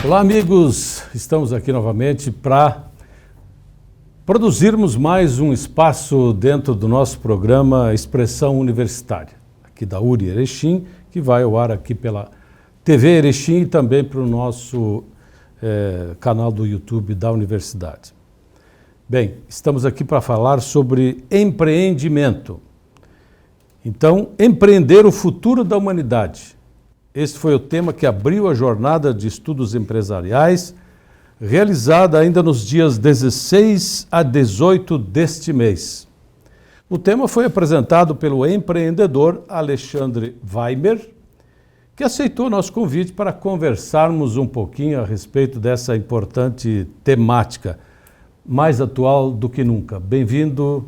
Olá, amigos! Estamos aqui novamente para produzirmos mais um espaço dentro do nosso programa Expressão Universitária, aqui da URI Erechim, que vai ao ar aqui pela TV Erechim e também para o nosso canal do YouTube da Universidade. Bem, estamos aqui para falar sobre empreendimento. Então, empreender o futuro da humanidade. Esse foi o tema que abriu a jornada de estudos empresariais, realizada ainda nos dias 16 a 18 deste mês. O tema foi apresentado pelo empreendedor Alexandre Weimer, que aceitou nosso convite para conversarmos um pouquinho a respeito dessa importante temática, mais atual do que nunca. Bem-vindo,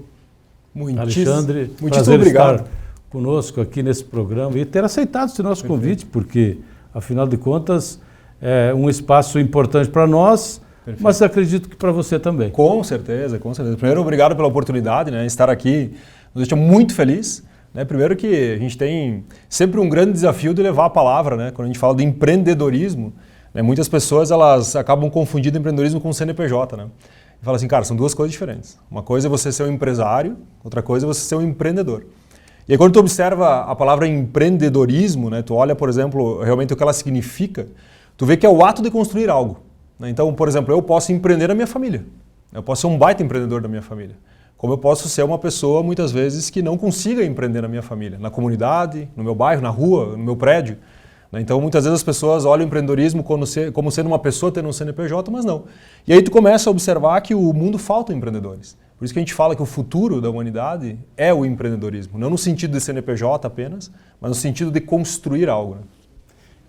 Alexandre. Muitíssimo obrigado. Estar conosco aqui nesse programa e ter aceitado esse nosso convite, porque, afinal de contas, é um espaço importante para nós, mas acredito que para você também. Com certeza, com certeza. Primeiro, obrigado pela oportunidade, estar aqui nos deixa muito feliz. Primeiro que a gente tem sempre um grande desafio de levar a palavra, quando a gente fala de empreendedorismo, muitas pessoas elas acabam confundindo empreendedorismo com CNPJ, E fala assim, cara, são duas coisas diferentes. Uma coisa é você ser um empresário, outra coisa é você ser um empreendedor. E aí quando tu observa a palavra empreendedorismo, tu olha, por exemplo, realmente o que ela significa, tu vê que é o ato de construir algo. Então, por exemplo, eu posso empreender a minha família. Eu posso ser um baita empreendedor da minha família. Como eu posso ser uma pessoa, muitas vezes, que não consiga empreender na minha família, na comunidade, no meu bairro, na rua, no meu prédio. Então, muitas vezes as pessoas olham o empreendedorismo como sendo uma pessoa tendo um CNPJ, mas não. E aí tu começa a observar que o mundo falta empreendedores. Por isso que a gente fala que o futuro da humanidade é o empreendedorismo. Não no sentido de CNPJ apenas, mas no sentido de construir algo.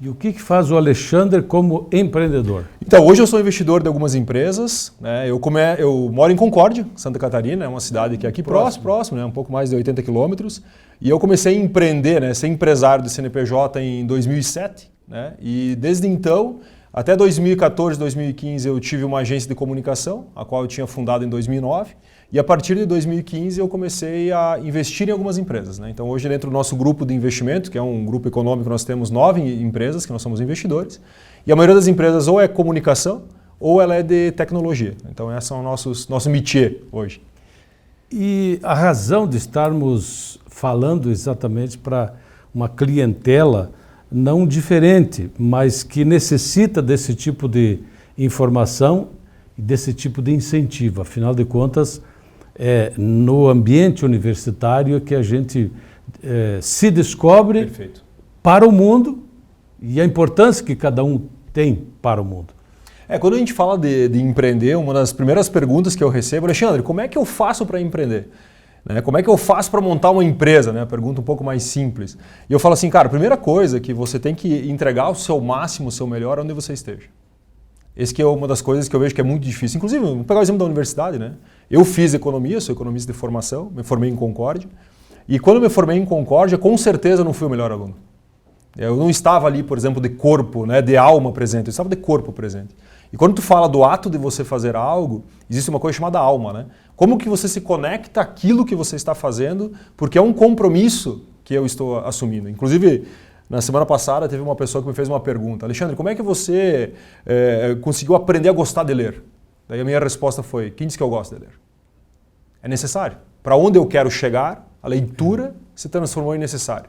E o que faz o Alexandre como empreendedor? Então, hoje eu sou investidor de algumas empresas. Eu moro em Concórdia, Santa Catarina, é uma cidade que é aqui próximo, um pouco mais de 80 quilômetros. E eu comecei a empreender, ser empresário do CNPJ em 2007. E desde então, até 2014, 2015, eu tive uma agência de comunicação, a qual eu tinha fundado em 2009. E a partir de 2015 eu comecei a investir em algumas empresas. Então hoje dentro do nosso grupo de investimento, que é um grupo econômico, nós temos 9 empresas que nós somos investidores. E a maioria das empresas ou é comunicação ou ela é de tecnologia. Então esse é o nosso métier hoje. E a razão de estarmos falando exatamente para uma clientela não diferente, mas que necessita desse tipo de informação e desse tipo de incentivo. Afinal de contas, é no ambiente universitário que a gente se descobre para o mundo e a importância que cada um tem para o mundo. Quando a gente fala de empreender, uma das primeiras perguntas que eu recebo, Alexandre, como é que eu faço para empreender? Como é que eu faço para montar uma empresa? Pergunta um pouco mais simples. E eu falo assim, cara, a primeira coisa é que você tem que entregar o seu máximo, o seu melhor, onde você esteja. Esse que é uma das coisas que eu vejo que é muito difícil. Inclusive, vamos pegar o exemplo da universidade. Eu fiz economia, sou economista de formação, me formei em Concórdia. E quando eu me formei em Concórdia, com certeza não fui o melhor aluno. Eu não estava ali, por exemplo, de corpo, de alma presente, eu estava de corpo presente. E quando tu fala do ato de você fazer algo, existe uma coisa chamada alma. Como que você se conecta àquilo que você está fazendo, porque é um compromisso que eu estou assumindo. Inclusive, na semana passada teve uma pessoa que me fez uma pergunta, Alexandre, como é que você conseguiu aprender a gostar de ler? Daí a minha resposta foi, quem disse que eu gosto de ler? É necessário. Para onde eu quero chegar, a leitura se transformou em necessário.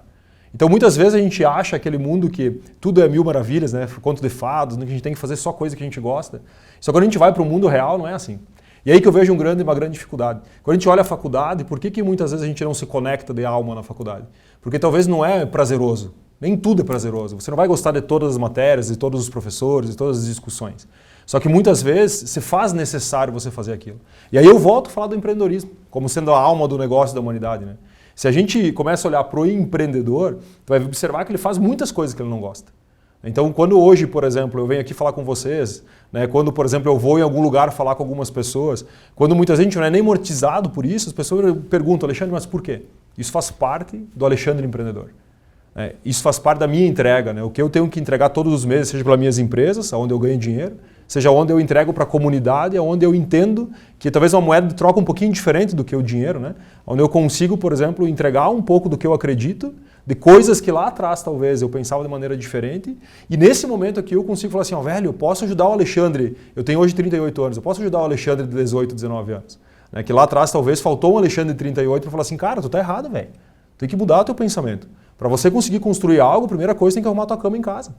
Então muitas vezes a gente acha aquele mundo que tudo é mil maravilhas, conto de fados, que a gente tem que fazer só coisa que a gente gosta. Só que quando a gente vai para o mundo real não é assim. E aí que eu vejo uma grande dificuldade. Quando a gente olha a faculdade, por que muitas vezes a gente não se conecta de alma na faculdade? Porque talvez não é prazeroso. Nem tudo é prazeroso. Você não vai gostar de todas as matérias, de todos os professores, de todas as discussões. Só que muitas vezes se faz necessário você fazer aquilo. E aí eu volto a falar do empreendedorismo, como sendo a alma do negócio da humanidade. Se a gente começa a olhar para o empreendedor, tu vai observar que ele faz muitas coisas que ele não gosta. Então, quando hoje, por exemplo, eu venho aqui falar com vocês, quando, por exemplo, eu vou em algum lugar falar com algumas pessoas, quando muita gente não é nem amortizado por isso, as pessoas perguntam, Alexandre, mas por quê? Isso faz parte do Alexandre empreendedor. Isso faz parte da minha entrega, o que eu tenho que entregar todos os meses, seja pelas minhas empresas, onde eu ganho dinheiro, seja onde eu entrego para a comunidade, onde eu entendo que talvez uma moeda de troca um pouquinho diferente do que o dinheiro, onde eu consigo, por exemplo, entregar um pouco do que eu acredito, de coisas que lá atrás talvez eu pensava de maneira diferente, e nesse momento aqui eu consigo falar assim, ó, velho, eu posso ajudar o Alexandre, eu tenho hoje 38 anos, eu posso ajudar o Alexandre de 18, 19 anos. Né? Que lá atrás talvez faltou um Alexandre de 38 para falar assim, cara, tu tá errado, velho. Tem que mudar o teu pensamento. Para você conseguir construir algo, a primeira coisa tem que arrumar tua cama em casa.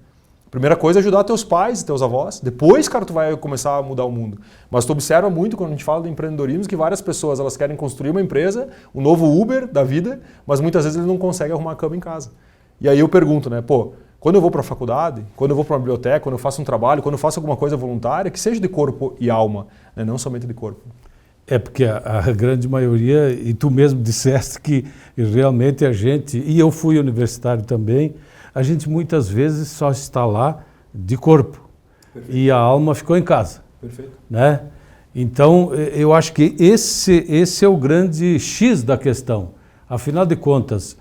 Primeira coisa é ajudar teus pais e teus avós. Depois, cara, tu vai começar a mudar o mundo. Mas tu observa muito quando a gente fala do empreendedorismo que várias pessoas elas querem construir uma empresa, um novo Uber da vida, mas muitas vezes eles não conseguem arrumar a cama em casa. E aí eu pergunto, né, pô, quando eu vou para a faculdade, quando eu vou para uma biblioteca, quando eu faço um trabalho, quando eu faço alguma coisa voluntária, que seja de corpo e alma, né, não somente de corpo. É porque a grande maioria, e tu mesmo disseste que realmente a gente, e eu fui universitário também, a gente muitas vezes só está lá de corpo. Perfeito. E a alma ficou em casa. Perfeito. Né? Então, eu acho que esse é o grande X da questão. Afinal de contas,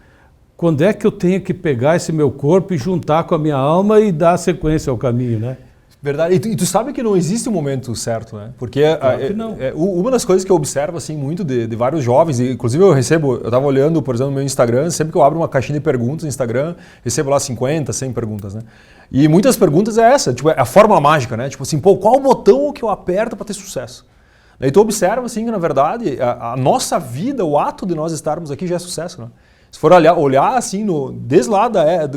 quando é que eu tenho que pegar esse meu corpo e juntar com a minha alma e dar sequência ao caminho, né? Verdade. E tu sabe que não existe um momento certo, né? Porque claro que não. Uma das coisas que eu observo assim muito de vários jovens, e inclusive eu estava olhando, por exemplo, no meu Instagram, sempre que eu abro uma caixinha de perguntas no Instagram, recebo lá 50, 100 perguntas, né? E muitas perguntas é essa, tipo, é a fórmula mágica, né? Tipo assim, pô, qual o botão que eu aperto para ter sucesso? E tu observa assim que na verdade a nossa vida, o ato de nós estarmos aqui já é sucesso, né? Se for olhar assim, desde lá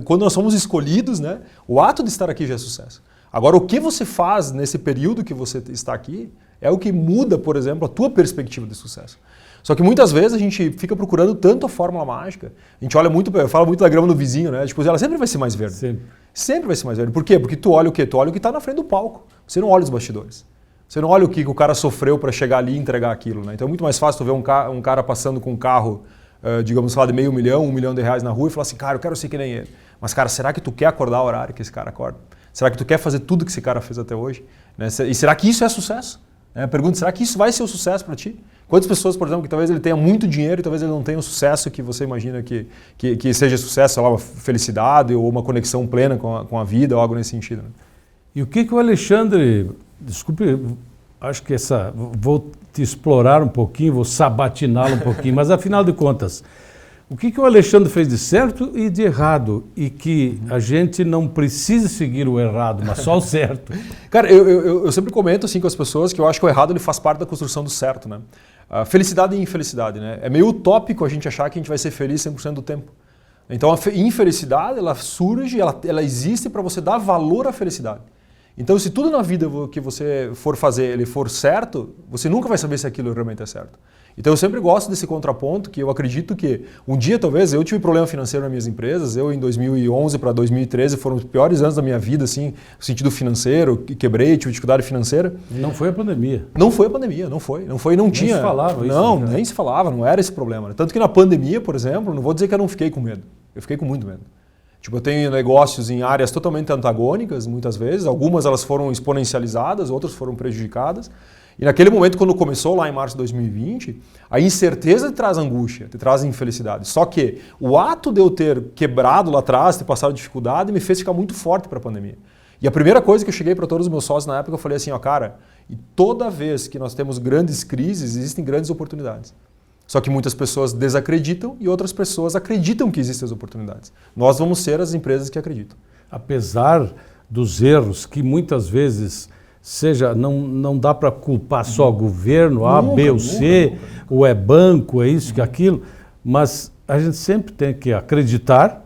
quando nós somos escolhidos, né? O ato de estar aqui já é sucesso. Agora, o que você faz nesse período que você está aqui é o que muda, por exemplo, a tua perspectiva de sucesso. Só que muitas vezes a gente fica procurando tanto a fórmula mágica, a gente olha muito, eu falo muito da grama do vizinho, né? Tipo, ela sempre vai ser mais verde. Sempre vai ser mais verde. Por quê? Porque tu olha o quê? Tu olha o que está na frente do palco. Você não olha os bastidores. Você não olha o que o cara sofreu para chegar ali e entregar aquilo, né? Então é muito mais fácil tu ver um cara passando com um carro, digamos, lá de $500.000, R$1 milhão na rua e falar assim, cara, eu quero ser que nem ele. Mas, cara, será que tu quer acordar o horário que esse cara acorda? Será que tu quer fazer tudo que esse cara fez até hoje? Né? E será que isso é sucesso? Pergunta, será que isso vai ser o sucesso para ti? Quantas pessoas, por exemplo, que talvez ele tenha muito dinheiro e talvez ele não tenha o sucesso que você imagina que seja sucesso, sei lá, uma felicidade ou uma conexão plena com a vida ou algo nesse sentido? Né? E o que o Alexandre, desculpe, acho que vou te explorar um pouquinho, vou sabatiná-lo um pouquinho, mas afinal de contas, o que o Alexandre fez de certo e de errado e que a gente não precisa seguir o errado, mas só o certo? Cara, eu sempre comento assim com as pessoas que eu acho que o errado ele faz parte da construção do certo, né? Felicidade e infelicidade, né? É meio utópico a gente achar que a gente vai ser feliz 100% do tempo. Então a infelicidade, ela surge, ela existe para você dar valor à felicidade. Então se tudo na vida que você for fazer, ele for certo, você nunca vai saber se aquilo realmente é certo. Então eu sempre gosto desse contraponto, que eu acredito que um dia talvez eu tive problema financeiro nas minhas empresas, eu em 2011 para 2013 foram os piores anos da minha vida, assim, no sentido financeiro, quebrei, tive dificuldade financeira. Não foi a pandemia. Não foi a pandemia, não tinha. Nem se falava isso. Não, nem se falava, não era esse problema. Tanto que na pandemia, por exemplo, não vou dizer que eu não fiquei com medo, eu fiquei com muito medo. Tipo, eu tenho negócios em áreas totalmente antagônicas, muitas vezes, algumas elas foram exponencializadas, outras foram prejudicadas. E naquele momento, quando começou lá em março de 2020, a incerteza te traz angústia, te traz infelicidade. Só que o ato de eu ter quebrado lá atrás, ter passado dificuldade, me fez ficar muito forte para a pandemia. E a primeira coisa que eu cheguei para todos os meus sócios na época, eu falei assim, ó, cara, e toda vez que nós temos grandes crises, existem grandes oportunidades. Só que muitas pessoas desacreditam e outras pessoas acreditam que existem as oportunidades. Nós vamos ser as empresas que acreditam. Apesar dos erros que muitas vezes... não dá para culpar só governo, A, B ou C, ou é banco, é isso, que aquilo, mas a gente sempre tem que acreditar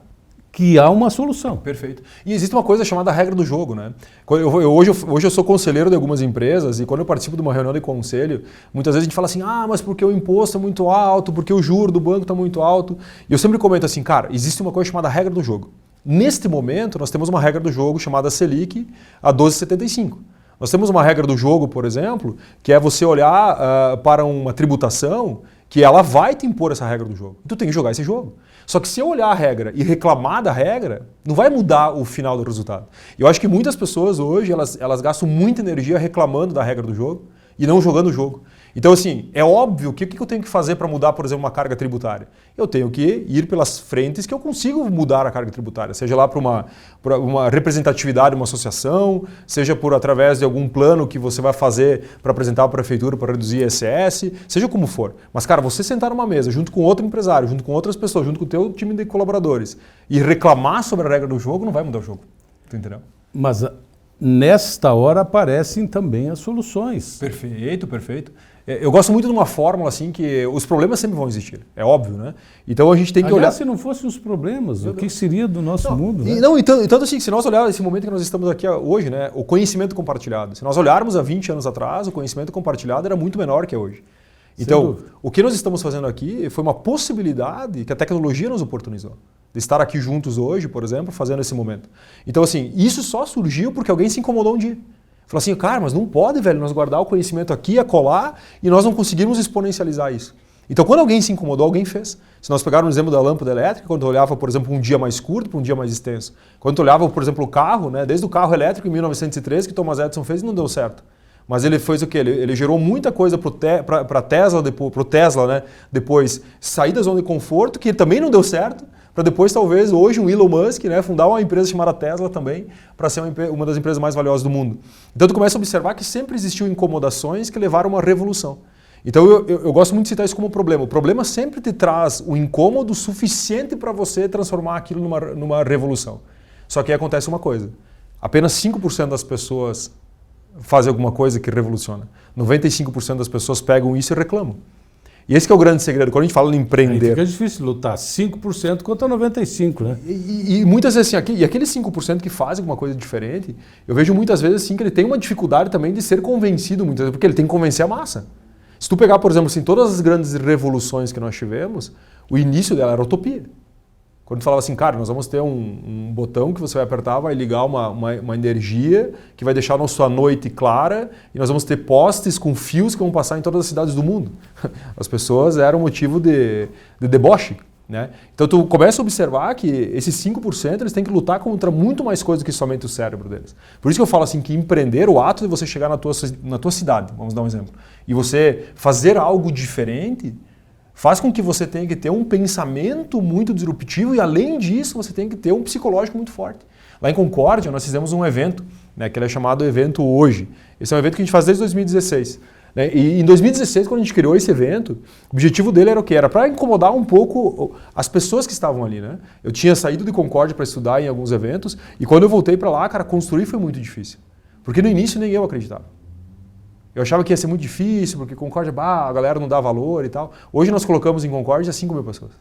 que há uma solução. Perfeito. E existe uma coisa chamada regra do jogo, né? Hoje eu sou conselheiro de algumas empresas e quando eu participo de uma reunião de conselho, muitas vezes a gente fala assim, mas porque o imposto é muito alto, porque o juro do banco está muito alto. E eu sempre comento assim, cara, existe uma coisa chamada regra do jogo. Neste momento, nós temos uma regra do jogo chamada Selic a 12,75. Nós temos uma regra do jogo, por exemplo, que é você olhar para uma tributação que ela vai te impor essa regra do jogo. Tu tem que jogar esse jogo. Só que se eu olhar a regra e reclamar da regra, não vai mudar o final do resultado. Eu acho que muitas pessoas hoje, elas gastam muita energia reclamando da regra do jogo e não jogando o jogo. Então, assim, é óbvio que o que eu tenho que fazer para mudar, por exemplo, uma carga tributária? Eu tenho que ir pelas frentes que eu consigo mudar a carga tributária, seja lá para uma representatividade de uma associação, seja através de algum plano que você vai fazer para apresentar à prefeitura para reduzir ISS, seja como for. Mas, cara, você sentar numa mesa junto com outro empresário, junto com outras pessoas, junto com o teu time de colaboradores e reclamar sobre a regra do jogo, não vai mudar o jogo. Tu entendeu? Mas nesta hora aparecem também as soluções. Perfeito, perfeito. Eu gosto muito de uma fórmula assim que os problemas sempre vão existir, é óbvio, né? Então a gente tem que olhar... se não fossem os problemas, o que seria do nosso mundo? Né? Então assim, se nós olharmos esse momento que nós estamos aqui hoje, né, o conhecimento compartilhado, se nós olharmos há 20 anos atrás, o conhecimento compartilhado era muito menor que é hoje. Então, o que nós estamos fazendo aqui foi uma possibilidade que a tecnologia nos oportunizou. De estar aqui juntos hoje, por exemplo, fazendo esse momento. Então assim, isso só surgiu porque alguém se incomodou um dia. Falou assim, cara, mas não pode, velho, nós guardar o conhecimento aqui, acolá, e nós não conseguimos exponencializar isso. Então, quando alguém se incomodou, alguém fez. Se nós pegarmos o exemplo da lâmpada elétrica, quando eu olhava, por exemplo, um dia mais curto para um dia mais extenso. Quando eu olhava, por exemplo, o carro, né, desde o carro elétrico em 1913, que Thomas Edison fez e não deu certo. Mas ele fez o quê? Ele gerou muita coisa para a Tesla, pro Tesla, né, depois sair da zona de conforto, que também não deu certo, para depois, talvez, hoje, um Elon Musk, né, fundar uma empresa chamada Tesla também, para ser uma das empresas mais valiosas do mundo. Então, tu começa a observar que sempre existiu incomodações que levaram a uma revolução. Então, eu gosto muito de citar isso como problema. O problema sempre te traz o incômodo suficiente para você transformar aquilo numa revolução. Só que aí acontece uma coisa. Apenas 5% das pessoas fazem alguma coisa que revoluciona. 95% das pessoas pegam isso e reclamam. E esse que é o grande segredo. Quando a gente fala em empreender... Aí fica difícil lutar 5% contra 95%, né? E muitas vezes assim, e aqueles 5% que fazem alguma coisa diferente, eu vejo muitas vezes assim que ele tem uma dificuldade também de ser convencido, muitas vezes, porque ele tem que convencer a massa. Se tu pegar, por exemplo, assim, todas as grandes revoluções que nós tivemos, o início dela era utopia. Quando falava assim, cara, nós vamos ter um botão que você vai apertar, vai ligar uma energia que vai deixar a nossa noite clara e nós vamos ter postes com fios que vão passar em todas as cidades do mundo. As pessoas eram motivo de deboche. Né? Então tu começa a observar que esses 5% eles têm que lutar contra muito mais coisas do que somente o cérebro deles. Por isso que eu falo assim que empreender, o ato de você chegar na tua cidade, vamos dar um exemplo, e você fazer algo diferente, faz com que você tenha que ter um pensamento muito disruptivo e, além disso, você tem que ter um psicológico muito forte. Lá em Concórdia, nós fizemos um evento, né, que ele é chamado Evento Hoje. Esse é um evento que a gente faz desde 2016. Né? E em 2016, quando a gente criou esse evento, o objetivo dele era o quê? Era para incomodar um pouco as pessoas que estavam ali. Né? Eu tinha saído de Concórdia para estudar em alguns eventos e quando eu voltei para lá, cara, construir foi muito difícil. Porque no início nem eu acreditava. Eu achava que ia ser muito difícil, porque Concórdia, a galera não dá valor e tal. Hoje nós colocamos em Concórdia 5 mil pessoas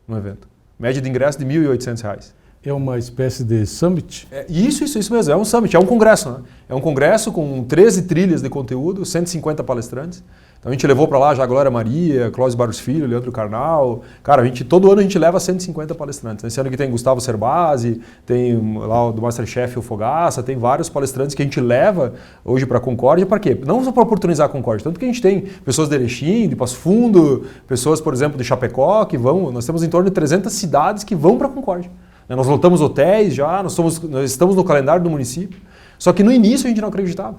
no evento. Média de ingresso de R$ 1.800. É uma espécie de summit? Isso mesmo. É um summit, é um congresso. Né? É um congresso com 13 trilhas de conteúdo, 150 palestrantes. Então a gente levou para lá já a Glória Maria, Clóvis Barros Filho, Leandro Carnal. Cara, todo ano a gente leva 150 palestrantes. Esse ano que tem Gustavo Cerbasi, tem lá o do Masterchef o Fogaça, tem vários palestrantes que a gente leva hoje para a Concórdia. Para quê? Não só para oportunizar a Concórdia, tanto que a gente tem pessoas de Erechim, de Passo Fundo, pessoas, por exemplo, de Chapecó, que vão. Nós temos em torno de 300 cidades que vão para a Concórdia. Nós lotamos hotéis já, nós estamos no calendário do município. Só que no início a gente não acreditava.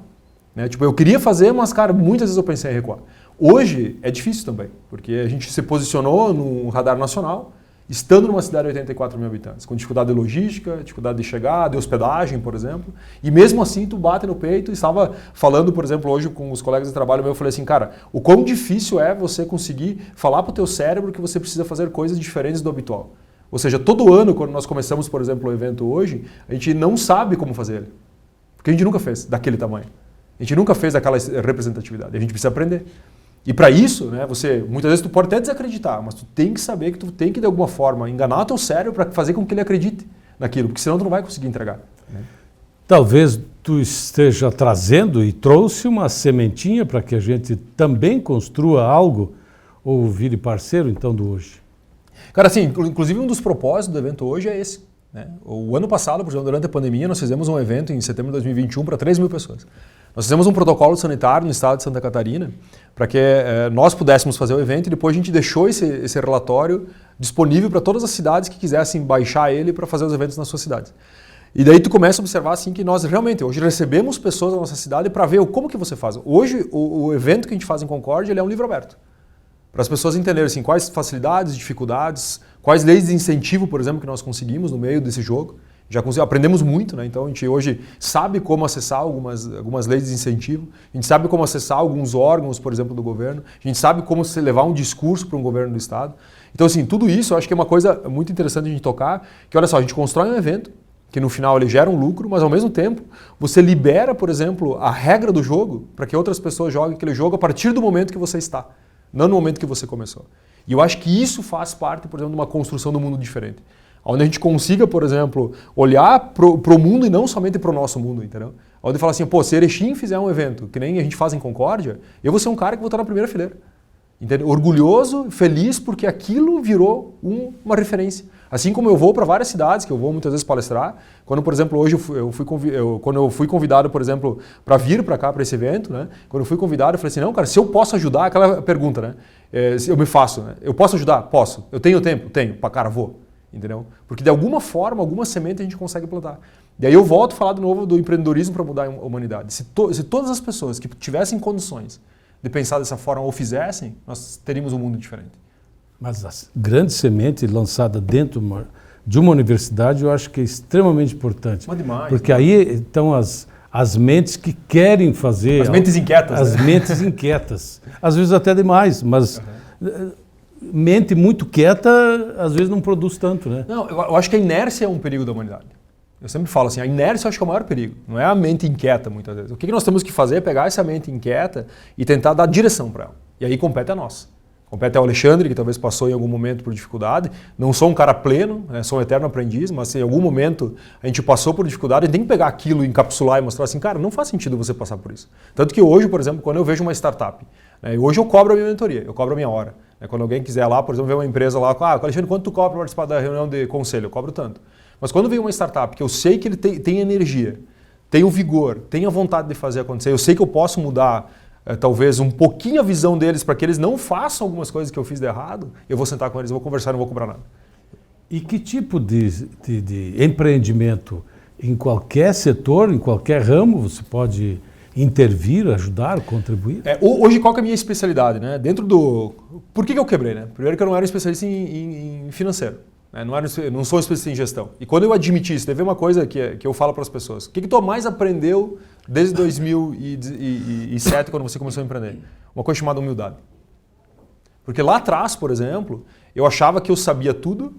Né? Tipo, eu queria fazer, mas, cara, muitas vezes eu pensei em recuar. Hoje é difícil também, porque a gente se posicionou no radar nacional, estando numa cidade de 84 mil habitantes, com dificuldade de logística, dificuldade de chegar, de hospedagem, por exemplo. E mesmo assim, tu bate no peito e estava falando, por exemplo, hoje com os colegas de trabalho meu, eu falei assim, cara, o quão difícil é você conseguir falar para o teu cérebro que você precisa fazer coisas diferentes do habitual. Ou seja, todo ano, quando nós começamos, por exemplo, o evento hoje, a gente não sabe como fazer ele. Porque a gente nunca fez daquele tamanho. A gente nunca fez aquela representatividade. A gente precisa aprender. E para isso, né, muitas vezes tu pode até desacreditar, mas tu tem que saber que tu tem que, de alguma forma, enganar o teu cérebro para fazer com que ele acredite naquilo, porque senão tu não vai conseguir entregar. Né? Talvez tu esteja trazendo e trouxe uma sementinha para que a gente também construa algo ou vire parceiro, então, do hoje. Cara, assim, inclusive um dos propósitos do evento hoje é esse. Né? O ano passado, por exemplo, durante a pandemia, nós fizemos um evento em setembro de 2021 para 3 mil pessoas. Nós fizemos um protocolo sanitário no estado de Santa Catarina para que nós pudéssemos fazer o evento e depois a gente deixou esse relatório disponível para todas as cidades que quisessem baixar ele para fazer os eventos nas suas cidades. E daí tu começa a observar assim que nós realmente hoje recebemos pessoas da nossa cidade para ver como que você faz. Hoje o evento que a gente faz em Concórdia, ele é um livro aberto. Para as pessoas entenderem assim, quais facilidades, dificuldades, quais leis de incentivo, por exemplo, que nós conseguimos no meio desse jogo. Aprendemos muito, né? Então a gente hoje sabe como acessar algumas leis de incentivo, a gente sabe como acessar alguns órgãos, por exemplo, do governo, a gente sabe como se levar um discurso para um governo do estado. Então assim, tudo isso eu acho que é uma coisa muito interessante a gente tocar, que olha só, a gente constrói um evento, que no final ele gera um lucro, mas ao mesmo tempo você libera, por exemplo, a regra do jogo para que outras pessoas joguem aquele jogo a partir do momento que você está, não no momento que você começou. E eu acho que isso faz parte, por exemplo, de uma construção do mundo diferente. Onde a gente consiga, por exemplo, olhar para o mundo e não somente para o nosso mundo, entendeu? Onde fala assim, pô, se Erechim fizer um evento que nem a gente faz em Concórdia, eu vou ser um cara que vou estar na primeira fileira. Entendeu? Orgulhoso, feliz, porque aquilo virou uma referência. Assim como eu vou para várias cidades, que eu vou muitas vezes palestrar, quando, por exemplo, hoje quando eu fui convidado, por exemplo, para vir para cá, para esse evento, né? Quando eu fui convidado, eu falei assim, não, cara, se eu posso ajudar, aquela pergunta, né? Eu me faço, né? Eu posso ajudar? Posso. Eu tenho tempo? Tenho. Cara, vou. Entendeu? Porque de alguma forma, alguma semente a gente consegue plantar. E aí eu volto a falar de novo do empreendedorismo para mudar a humanidade. Se todas as pessoas que tivessem condições de pensar dessa forma ou fizessem, nós teríamos um mundo diferente. Mas a grande semente lançada dentro de uma universidade, eu acho que é extremamente importante. Mas demais. Porque aí estão as mentes que querem fazer... As mentes inquietas. As mentes inquietas. Às vezes até demais, mas... Mente muito quieta, às vezes não produz tanto, né? Não, eu acho que a inércia é um perigo da humanidade. Eu sempre falo assim, a inércia eu acho que é o maior perigo. Não é a mente inquieta, muitas vezes. O que nós temos que fazer é pegar essa mente inquieta e tentar dar direção para ela. E aí compete a nós. Compete ao Alexandre, que talvez passou em algum momento por dificuldade. Não sou um cara pleno, né? Sou um eterno aprendiz, mas se em algum momento a gente passou por dificuldade, a gente tem que pegar aquilo, encapsular e mostrar assim, cara, não faz sentido você passar por isso. Tanto que hoje, por exemplo, quando eu vejo uma startup, né? Hoje eu cobro a minha mentoria, eu cobro a minha hora. Quando alguém quiser lá, por exemplo, ver uma empresa lá, Alexandre, quanto tu cobra para participar da reunião de conselho? Eu cobro tanto. Mas quando vem uma startup que eu sei que ele tem energia, tem o vigor, tem a vontade de fazer acontecer, eu sei que eu posso mudar talvez um pouquinho a visão deles para que eles não façam algumas coisas que eu fiz de errado, eu vou sentar com eles, eu vou conversar, não vou cobrar nada. E que tipo de empreendimento em qualquer setor, em qualquer ramo, você pode intervir, ajudar, contribuir? Hoje, qual que é a minha especialidade? Né? Dentro do... Por que eu quebrei? Né? Primeiro que eu não era um especialista em financeiro. Né? Não sou um especialista em gestão. E quando eu admiti isso, teve uma coisa que eu falo para as pessoas. O que tu mais aprendeu desde 2007, quando você começou a empreender? Uma coisa chamada humildade. Porque lá atrás, por exemplo, eu achava que eu sabia tudo,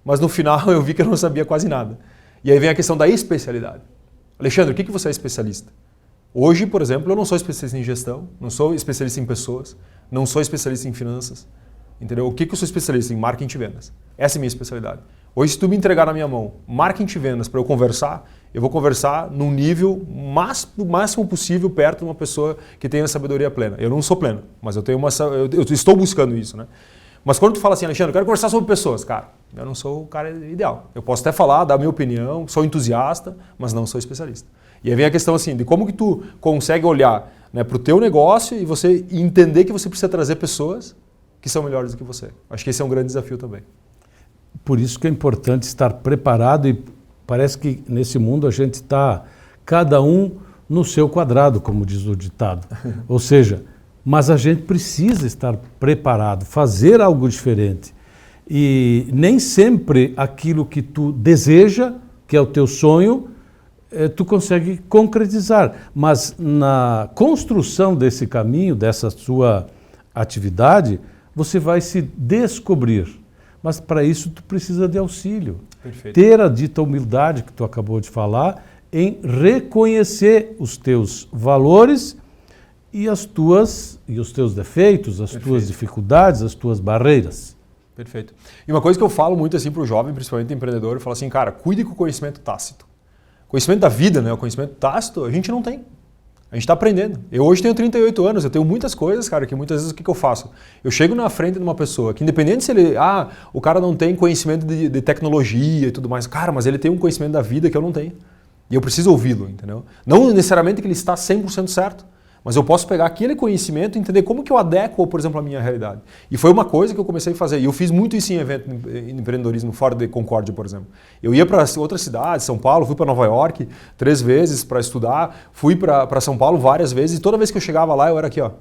mas no final eu vi que eu não sabia quase nada. E aí vem a questão da especialidade. Alexandre, o que você é especialista? Hoje, por exemplo, eu não sou especialista em gestão, não sou especialista em pessoas, não sou especialista em finanças. Entendeu? O que eu sou especialista? Em marketing e vendas. Essa é a minha especialidade. Hoje, se tu me entregar na minha mão marketing e vendas para eu vou conversar num nível máximo possível perto de uma pessoa que tenha sabedoria plena. Eu não sou pleno, mas eu estou buscando isso, né? Mas quando tu fala assim, Alexandre, eu quero conversar sobre pessoas, cara, eu não sou o cara ideal. Eu posso até falar, dar a minha opinião, sou entusiasta, mas não sou especialista. E aí vem a questão assim, de como que tu consegue olhar, né, para o teu negócio e você entender que você precisa trazer pessoas que são melhores do que você. Acho que esse é um grande desafio também. Por isso que é importante estar preparado e parece que nesse mundo a gente está cada um no seu quadrado, como diz o ditado. Ou seja, mas a gente precisa estar preparado, fazer algo diferente. E nem sempre aquilo que tu deseja, que é o teu sonho, tu consegue concretizar. Mas na construção desse caminho, dessa sua atividade, você vai se descobrir. Mas para isso tu precisa de auxílio. Perfeito. Ter a dita humildade que tu acabou de falar, em reconhecer os teus valores e os teus defeitos, as tuas dificuldades, as tuas barreiras. Perfeito. E uma coisa que eu falo muito assim para o jovem, principalmente empreendedor, eu falo assim, cara, cuide com o conhecimento tácito. Conhecimento da vida, né? O conhecimento tácito, a gente não tem. A gente está aprendendo. Eu hoje tenho 38 anos, eu tenho muitas coisas, cara, que muitas vezes o que eu faço? Eu chego na frente de uma pessoa que independente se ele... o cara não tem conhecimento de tecnologia e tudo mais. Cara, mas ele tem um conhecimento da vida que eu não tenho. E eu preciso ouvi-lo, entendeu? Não necessariamente que ele está 100% certo, Mas eu posso pegar aquele conhecimento e entender como que eu adequo, por exemplo, a minha realidade. E foi uma coisa que eu comecei a fazer. E eu fiz muito isso em evento de empreendedorismo fora de Concórdia, por exemplo. Eu ia para outras cidades, São Paulo, fui para Nova York 3 vezes para estudar, fui para São Paulo várias vezes e toda vez que eu chegava lá eu era aqui, ó.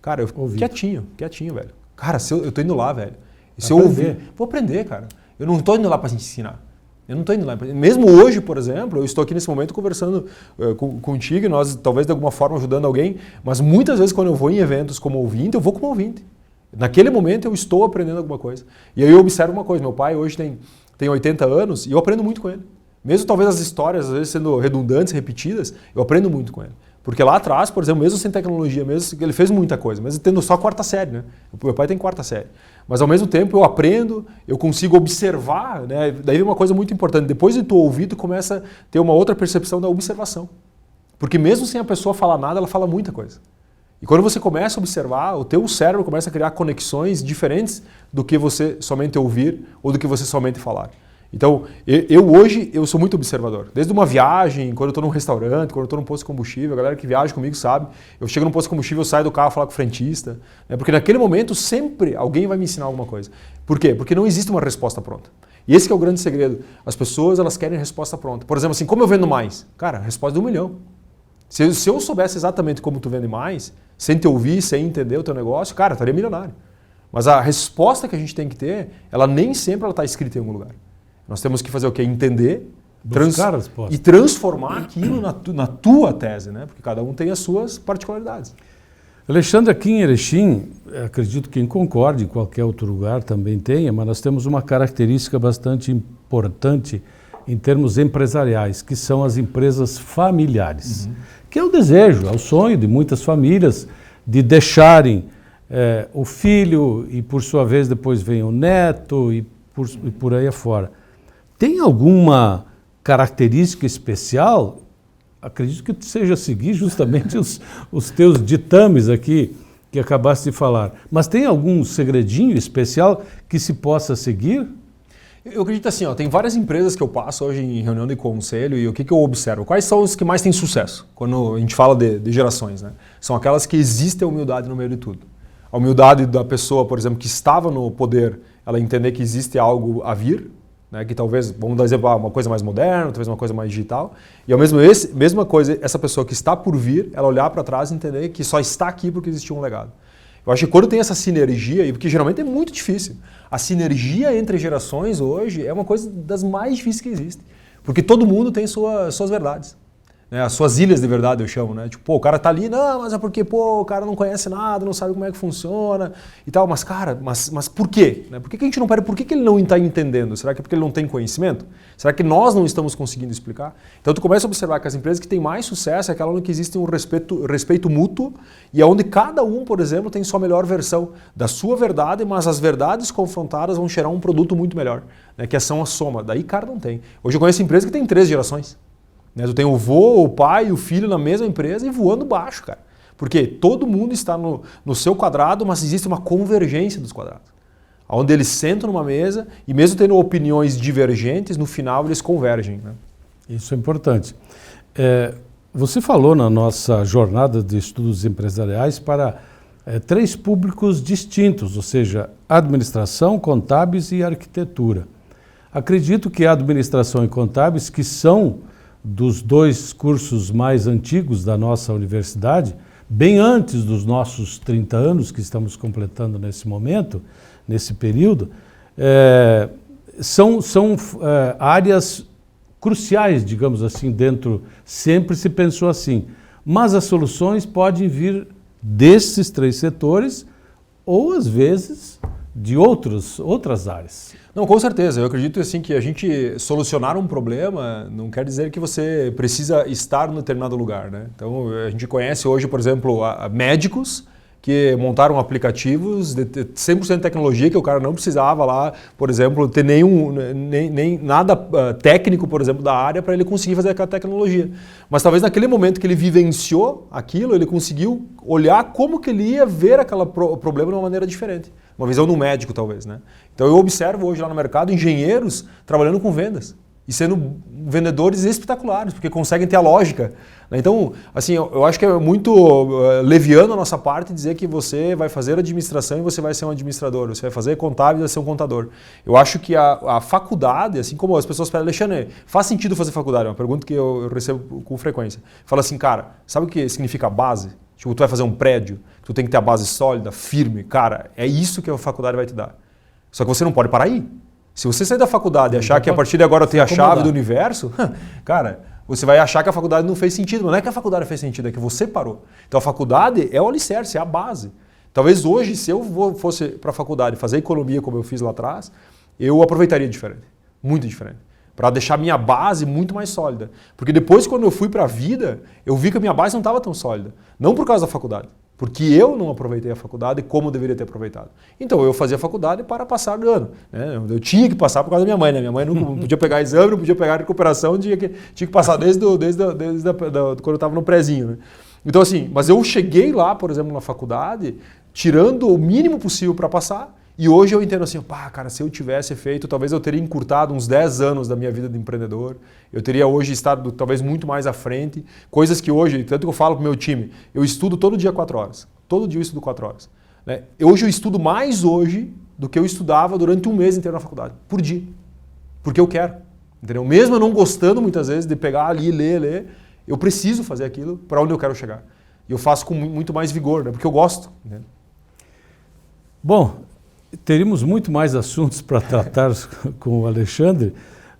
Cara, eu quietinho, velho. Cara, eu tô indo lá, velho. E se eu ouvir, vou aprender, cara. Eu não tô indo lá para ensinar. Eu não estou indo lá. Mesmo hoje, por exemplo, eu estou aqui nesse momento conversando contigo e nós talvez de alguma forma ajudando alguém, mas muitas vezes quando eu vou em eventos como ouvinte, eu vou como ouvinte. Naquele momento eu estou aprendendo alguma coisa. E aí eu observo uma coisa, meu pai hoje tem 80 anos e eu aprendo muito com ele. Mesmo talvez as histórias, às vezes sendo redundantes, repetidas, eu aprendo muito com ele. Porque lá atrás, por exemplo, mesmo sem tecnologia, mesmo ele fez muita coisa, mesmo tendo só a 4ª série, né? O meu pai tem 4ª série. Mas ao mesmo tempo eu aprendo, eu consigo observar, né? Daí vem uma coisa muito importante. Depois de tu ouvir, tu começa a ter uma outra percepção da observação. Porque mesmo sem a pessoa falar nada, ela fala muita coisa. E quando você começa a observar, o teu cérebro começa a criar conexões diferentes do que você somente ouvir ou do que você somente falar. Então, hoje eu sou muito observador. Desde uma viagem, quando eu estou num restaurante, quando eu estou num posto de combustível, a galera que viaja comigo sabe, eu chego num posto de combustível, eu saio do carro falar com o frentista, né? Porque naquele momento sempre alguém vai me ensinar alguma coisa. Por quê? Porque não existe uma resposta pronta. E esse que é o grande segredo. As pessoas elas querem resposta pronta. Por exemplo, assim, como eu vendo mais? Cara, a resposta é 1 milhão. Se eu soubesse exatamente como tu vende mais, sem te ouvir, sem entender o teu negócio, cara, eu estaria milionário. Mas a resposta que a gente tem que ter, ela nem sempre está escrita em algum lugar. Nós temos que fazer o quê? Entender e transformar aquilo na tua tese, né? Porque cada um tem as suas particularidades. Alexandre, aqui em Erechim, acredito que em Concórdia, em qualquer outro lugar também tenha, mas nós temos uma característica bastante importante em termos empresariais, que são as empresas familiares, que é o desejo, é o sonho de muitas famílias de deixarem o filho e, por sua vez, depois vem o neto e por aí afora. Tem alguma característica especial? Acredito que seja seguir justamente os teus ditames aqui que acabaste de falar. Mas tem algum segredinho especial que se possa seguir? Eu acredito assim, tem várias empresas que eu passo hoje em reunião de conselho e o que eu observo? Quais são os que mais têm sucesso quando a gente fala de gerações, né? São aquelas que existe a humildade no meio de tudo. A humildade da pessoa, por exemplo, que estava no poder, ela entender que existe algo a vir, né, que talvez, vamos dar exemplo, uma coisa mais moderna, talvez uma coisa mais digital, e ao mesma coisa, essa pessoa que está por vir, ela olhar para trás e entender que só está aqui porque existiu um legado. Eu acho que quando tem essa sinergia, e porque geralmente é muito difícil, a sinergia entre gerações hoje é uma coisa das mais difíceis que existe, porque todo mundo tem suas verdades. As suas ilhas de verdade eu chamo, né? Tipo, o cara tá ali, não, mas é porque, o cara não conhece nada, não sabe como é que funciona e tal. Mas, cara, mas por quê? Por que a gente não perde? Por que ele não está entendendo? Será que é porque ele não tem conhecimento? Será que nós não estamos conseguindo explicar? Então, tu começa a observar que as empresas que têm mais sucesso é aquela onde existe um respeito mútuo e é onde cada um, por exemplo, tem sua melhor versão da sua verdade, mas as verdades confrontadas vão gerar um produto muito melhor, né? Que são a soma. Daí, cara, não tem. Hoje eu conheço empresas que têm 3 gerações. Tu tem o vô, o pai e o filho na mesma empresa e voando baixo, cara. Porque todo mundo está no seu quadrado, mas existe uma convergência dos quadrados. Onde eles sentam numa mesa e mesmo tendo opiniões divergentes, no final eles convergem, né? Isso é importante. Você falou na nossa jornada de estudos empresariais para 3 públicos distintos, ou seja, administração, contábeis e arquitetura. Acredito que a administração e contábeis, que são dos 2 cursos mais antigos da nossa universidade, bem antes dos nossos 30 anos que estamos completando nesse momento, nesse período, são áreas cruciais, digamos assim, dentro, sempre se pensou assim. Mas as soluções podem vir desses 3 setores ou, às vezes, de outras áreas. Não, com certeza. Eu acredito assim que a gente solucionar um problema não quer dizer que você precisa estar em determinado lugar, né? Então, a gente conhece hoje, por exemplo, médicos que montaram aplicativos de 100% de tecnologia que o cara não precisava lá, por exemplo, ter nem nada técnico, por exemplo, da área para ele conseguir fazer aquela tecnologia. Mas talvez naquele momento que ele vivenciou aquilo, ele conseguiu olhar como que ele ia ver aquele problema de uma maneira diferente. Uma visão do médico, talvez, né? Então eu observo hoje lá no mercado engenheiros trabalhando com vendas. e sendo vendedores espetaculares, porque conseguem ter a lógica. Então, assim, eu acho que é muito leviano a nossa parte dizer que você vai fazer administração e você vai ser um administrador, você vai fazer contábil e vai ser um contador. Eu acho que a faculdade, assim como as pessoas falam, Alexandre, faz sentido fazer faculdade? É uma pergunta que eu recebo com frequência. Fala assim, cara, sabe o que significa base? Tipo, tu vai fazer um prédio, tu tem que ter a base sólida, firme. Cara, é isso que a faculdade vai te dar. Só que você não pode parar aí. Se você sair da faculdade e achar que a partir de agora eu tenho a chave do universo, cara, você vai achar que a faculdade não fez sentido. Mas não é que a faculdade fez sentido, é que você parou. Então a faculdade é o alicerce, é a base. Talvez hoje, se eu fosse para a faculdade fazer economia como eu fiz lá atrás, eu aproveitaria diferente, muito diferente. Para deixar minha base muito mais sólida. Porque depois, quando eu fui para a vida, eu vi que a minha base não estava tão sólida. Não por causa da faculdade. Porque eu não aproveitei a faculdade como eu deveria ter aproveitado. Então eu fazia a faculdade para passar de ano. Né? Eu tinha que passar por causa da minha mãe. Né? Minha mãe não podia pegar exame, não podia pegar recuperação, tinha que passar desde quando eu estava no prézinho. Né? Então assim, mas eu cheguei lá, por exemplo, na faculdade, tirando o mínimo possível para passar. E hoje eu entendo assim, pá, cara, se eu tivesse feito, talvez eu teria encurtado uns 10 anos da minha vida de empreendedor. Eu teria hoje estado talvez muito mais à frente. Coisas que hoje, tanto que eu falo pro meu time, eu estudo todo dia 4 horas. Todo dia eu estudo 4 horas. Né? Hoje eu estudo mais hoje do que eu estudava durante um mês inteiro na faculdade. Por dia. Porque eu quero. Entendeu? Mesmo eu não gostando muitas vezes de pegar ali, ler, eu preciso fazer aquilo para onde eu quero chegar. E eu faço com muito mais vigor, né? Porque eu gosto. Né? Bom, teríamos muito mais assuntos para tratar com o Alexandre,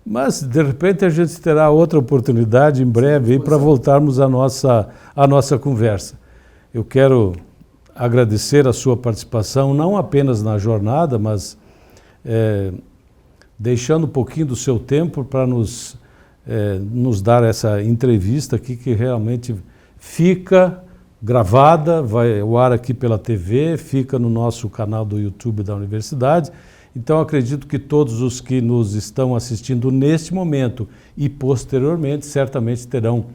mas de repente a gente terá outra oportunidade em breve para voltarmos à nossa conversa. Eu quero agradecer a sua participação, não apenas na jornada, mas deixando um pouquinho do seu tempo para nos dar essa entrevista aqui que realmente fica gravada, vai ao ar aqui pela TV, fica no nosso canal do YouTube da Universidade. Então acredito que todos os que nos estão assistindo neste momento e posteriormente certamente terão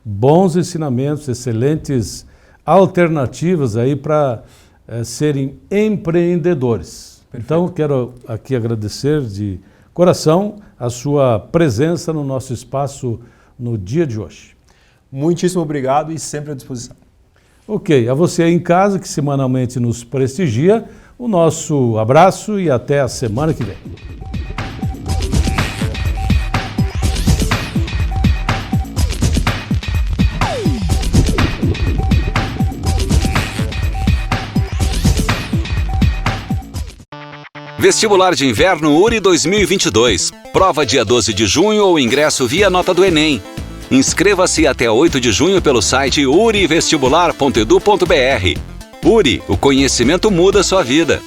bons ensinamentos, excelentes alternativas aí para serem empreendedores. Perfeito. Então quero aqui agradecer de coração a sua presença no nosso espaço no dia de hoje. Muitíssimo obrigado e sempre à disposição. Ok, a você aí em casa que semanalmente nos prestigia, o nosso abraço e até a semana que vem. Vestibular de Inverno URI 2022. Prova dia 12 de junho ou ingresso via nota do Enem. Inscreva-se até 8 de junho pelo site urivestibular.edu.br. URI, o conhecimento muda sua vida.